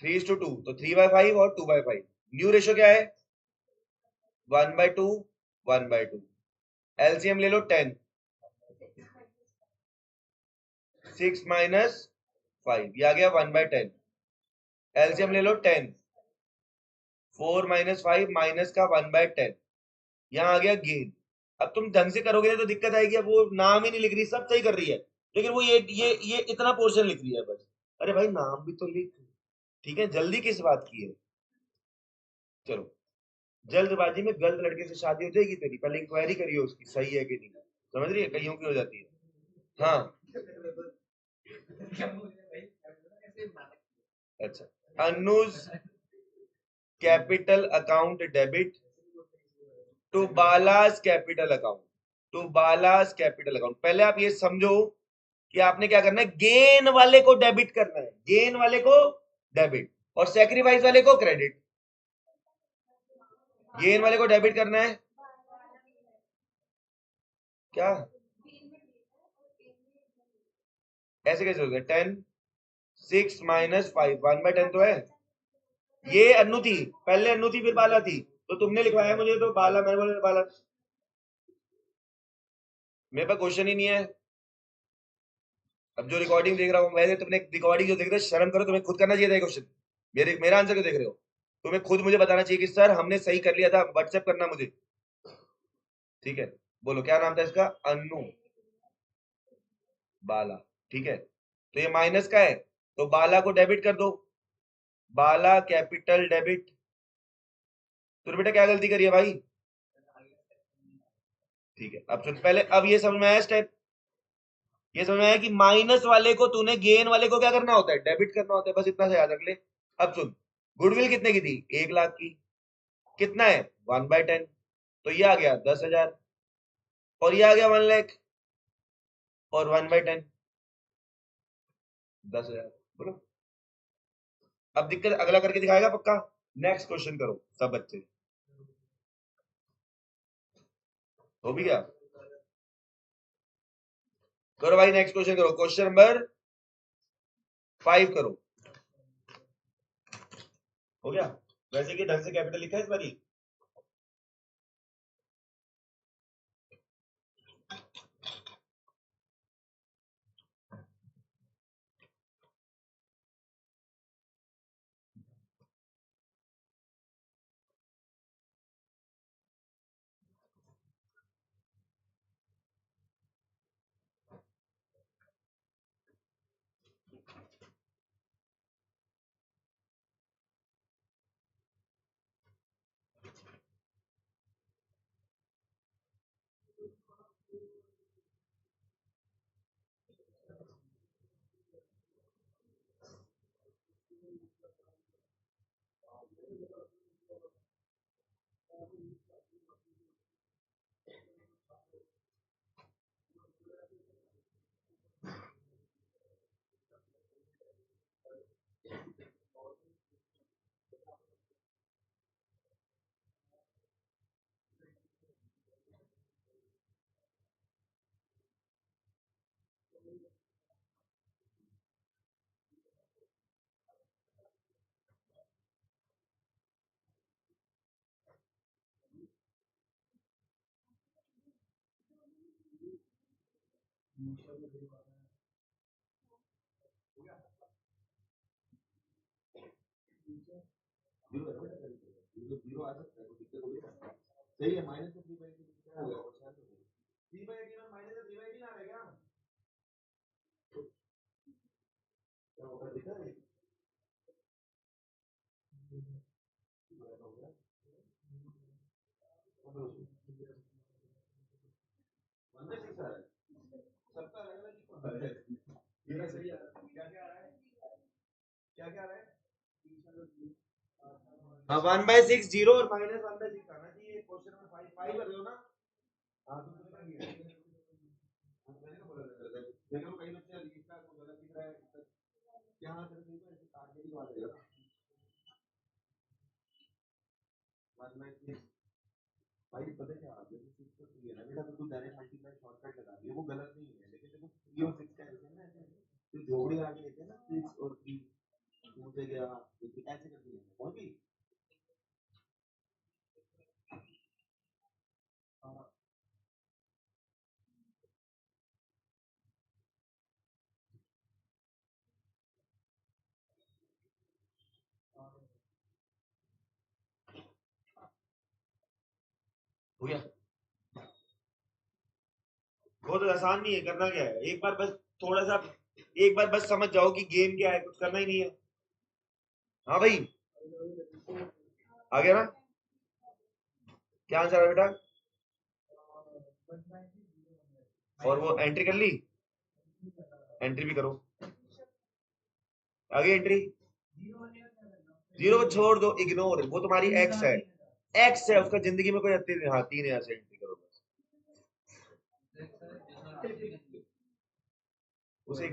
3:2, तो 3/5 और 2/5। न्यू रेशो क्या है? 1/2, 1/2। एलसीएम ले लो 10, 6 - 5, ये आ गया 1/10। एलसीएम ले लो 10, 4 - 5 माइनस का 1/10, यहाँ आ गया गेन। अब तुम ढंग से करोगे तो दिक्कत आएगी, अब वो नाम ही नहीं लिख रही, सब सही कर रही है, लेकिन वो ये इतना पोर्शन लिख रही है बस। अरे भाई नाम भी तो लिख, ठीक है, जल्दी किस बात की है? चलो, जल्दबाजी में गलत लड़के से शादी हो जाएगी तेरी, पहले इंक्वायरी करिए उसकी सही है कि नहीं, समझ रही है, कईयों की हो जाती है। हाँ, अच्छा, Anuj capital account debit to बालास कैपिटल अकाउंट, टू बालास कैपिटल अकाउंट। पहले आप ये समझो कि आपने क्या करना है, गेन वाले को डेबिट करना है, गेन वाले को डेबिट और सेक्रीफाइस वाले को क्रेडिट। गेन वाले को डेबिट करना है, क्या ऐसे कैसे हो गया? 10, 6 - 5, 1/10 तो है। ये अन्नू थी, पहले अन्नू थी फिर बाला थी, तो तुमने लिखवाया मुझे तो बाला, मैंने बोला बाला। मेरे पास क्वेश्चन ही नहीं है। अब जो रिकॉर्डिंग देख रहा हूँ, वैसे तुमने रिकॉर्डिंग जो देख रहे हो, शर्म करो, तुम्हें खुद करना चाहिए था क्वेश्चन। मेरा आंसर क्यों देख रहे हो? तुम्हें खुद मुझे बताना चाहिए कि सर हमने सही कर लिया था, व्हाट्सएप करना मुझे, ठीक है। बोलो क्या नाम था इसका? अन्नू, बाला, ठीक है। तो ये माइनस का है, तो बाला को डेबिट कर दो, बाला कैपिटल डेबिट। तो बेटा क्या गलती करी है भाई? ठीक है, अब सुन पहले, अब ये समझ में आया स्टेप, ये समझ में आया कि माइनस वाले को तूने गेन वाले को क्या करना होता है, डेबिट करना होता है, बस इतना से याद रख ले। अब सुन, गुडविल कितने की थी? 1 लाख की। कितना है? 1/10, तो ये आ गया 10,000 और ये आ गया 1 लाख और 1/10, 10,000। बोलो, अब दिक्कत अगला करके दिखाएगा पक्का। नेक्स्ट क्वेश्चन करो सब बच्चे, हो भी गया? करो भाई, नेक्स्ट क्वेश्चन करो, क्वेश्चन नंबर 5 करो। हो गया? वैसे कि ढंग से कैपिटल लिखा है इस बारी? जीरो आ सकता है, दिक्कत हो गई। सही है, माइनस में 3/18 क्या हो गया? 3/18 में माइनस में 3/18 आ रहा है क्या? क्या होगा दिखा है? वन बाई सिक्स आ रहा है, सबका अलग अलग क्यों आ रहा है? मेरा सही आ रहा है, क्या क्या आ रहा है, क्या क्या आ रहा है? हाँ, 1/6 जीरो और -1/6 आना चाहिए। क्वेश्चन नंबर 5 5 कर रहे हो ना? हाँ, तो मैंने कहा ये मैंने कहा बोला था, देखो कई बच्चे लिखता है, गलत लिख रहा है, क्या हाँ कर रहे हो, ऐसे काटने की बात है ना। 1/6 भाई पता है क्या, जैसे 6 तो 3 है ना बेटा, तो तू डायरेक्ट मल्टीप्लाई शॉर्टकट लगा दिया, वो गलत नहीं है, लेकिन देखो 3 और 6 का ऐसे है ना, ऐसे तो जोड़े आगे लेते हैं ना, 6 और 3 2 से गया, ऐसे कर दिया पहुंच गई। हो गया, बहुत आसान नहीं है, करना क्या है, एक बार बस थोड़ा सा, एक बार बस समझ जाओ कि गेम क्या है, कुछ करना ही नहीं है। हाँ भाई, आ गया ना? क्या आंसर है बेटा? और वो एंट्री कर ली, एंट्री भी करो, आगे एंट्री। जीरो छोड़ दो, इग्नोर, वो तुम्हारी एक्स है, एक्स है, उसका जिंदगी में कोई अति नहीं। हाँ, 3,000 से एंट्री करो बस उसे।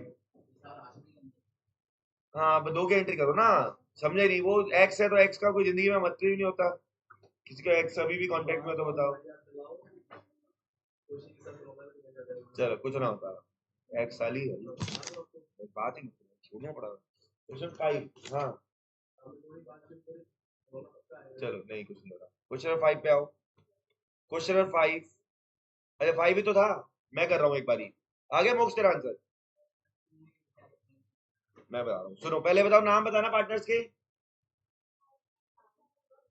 हाँ, अब 2 की एंट्री करो ना, समझे नहीं, वो एक्स है तो एक्स का कोई जिंदगी में मतलब ही नहीं होता। किसी का एक्स अभी भी कांटेक्ट में, तो बताओ। चलो कुछ ना होता, एक्स साली है, बात ही नहीं छोड़ना पड़ा। क्वेश्चन 5, हाँ चलो नहीं कुछ नहीं हो रहा, क्वेश्चन नंबर 5 पे आओ। क्वेश्चन नंबर 5, अरे 5 ही तो था, मैं कर रहा हूँ एक बारी। आ गया मोक्ष तेरा आंसर? मैं बता रहा हूँ, सुनो, पहले बताओ नाम बताना पार्टनर्स के।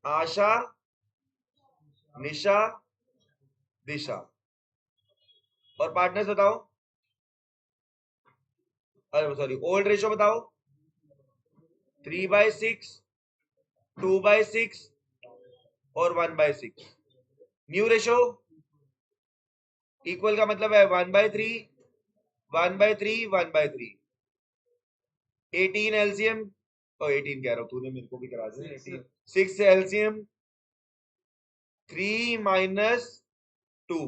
आशा, निशा, दिशा। और पार्टनर्स बताओ, अरे सॉरी, ओल्ड रेशो बताओ। 3/6, 2/6 और 1/6। न्यू रेशो, इक्वल का मतलब है 1/3, 1/3, 1/3। 18 एलसीएम, और 18 कह रहा हूं, तूने मेरे को भी करा दिया 18। 6 एलसीएम, 3 - 2,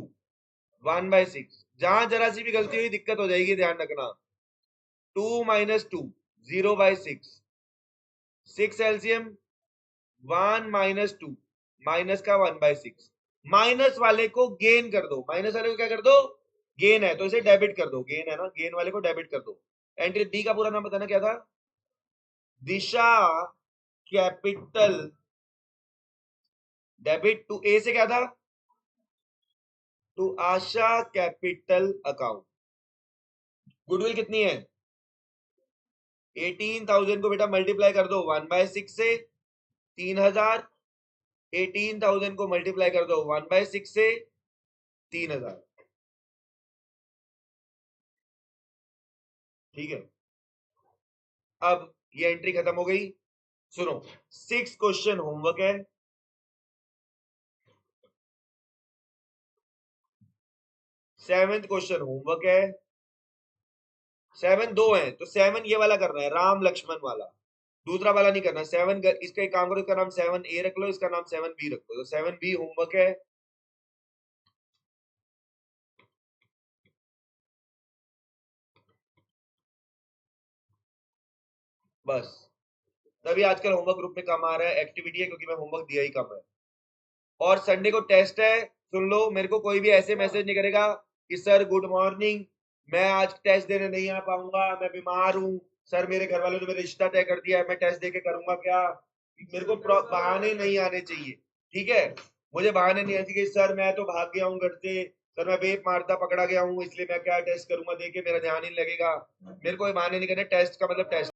1/6। जहां जरा सी भी गलती हुई दिक्कत हो जाएगी, ध्यान रखना। 2 - 2, 0/6। 6 एलसीएम, 1 - 2, माइनस का 1/6। माइनस वाले को गेन कर दो, माइनस वाले को क्या कर दो, गेन है तो इसे डेबिट कर दो, गेन है ना, गेन वाले को डेबिट कर दो। एंट्री डी का पूरा नाम बताना क्या था? Disha capital, debit to A से क्या था, to Asha capital account. Goodwill कितनी है? 18,000 को बेटा मल्टीप्लाई कर दो 1/6 से, 3,000। 18,000 को मल्टीप्लाई कर दो 1/6 से, 3,000। ठीक है, अब ये एंट्री खत्म हो गई। सुनो, 6 क्वेश्चन होमवर्क है, 7th क्वेश्चन होमवर्क है। 7 दो है तो 7 ये वाला करना है, राम लक्ष्मण वाला, दूसरा वाला नहीं करना। 7 इसका एक काम करो, इसका नाम 7A रख लो, इसका नाम 7B रख लो, तो 7B होमवर्क है। बस तभी आजकल होमवर्क ग्रुप में कम आ रहा है, एक्टिविटी है क्योंकि मैं होमवर्क दिया ही कम है। और संडे को टेस्ट है, सुन लो, मेरे को कोई भी ऐसे मैसेज नहीं करेगा कि सर गुड मॉर्निंग, मैं आज टेस्ट देने नहीं आ पाऊंगा, मैं बीमार हूँ, सर मेरे घर वालों ने मेरा रिश्ता तय कर दिया है, मैं टेस्ट देके करूंगा क्या। मेरे को बहाने नहीं आने चाहिए, ठीक है। मुझे बहाने नहीं आने चाहिए, सर मैं तो भाग गया हूँ घर से, सर मैं वेप मारता पकड़ा गया हूँ, इसलिए मैं क्या टेस्ट करूंगा, देके मेरा ध्यान ही नहीं लगेगा। मेरे को ये बहाने नहीं करने, टेस्ट का मतलब टेस्ट।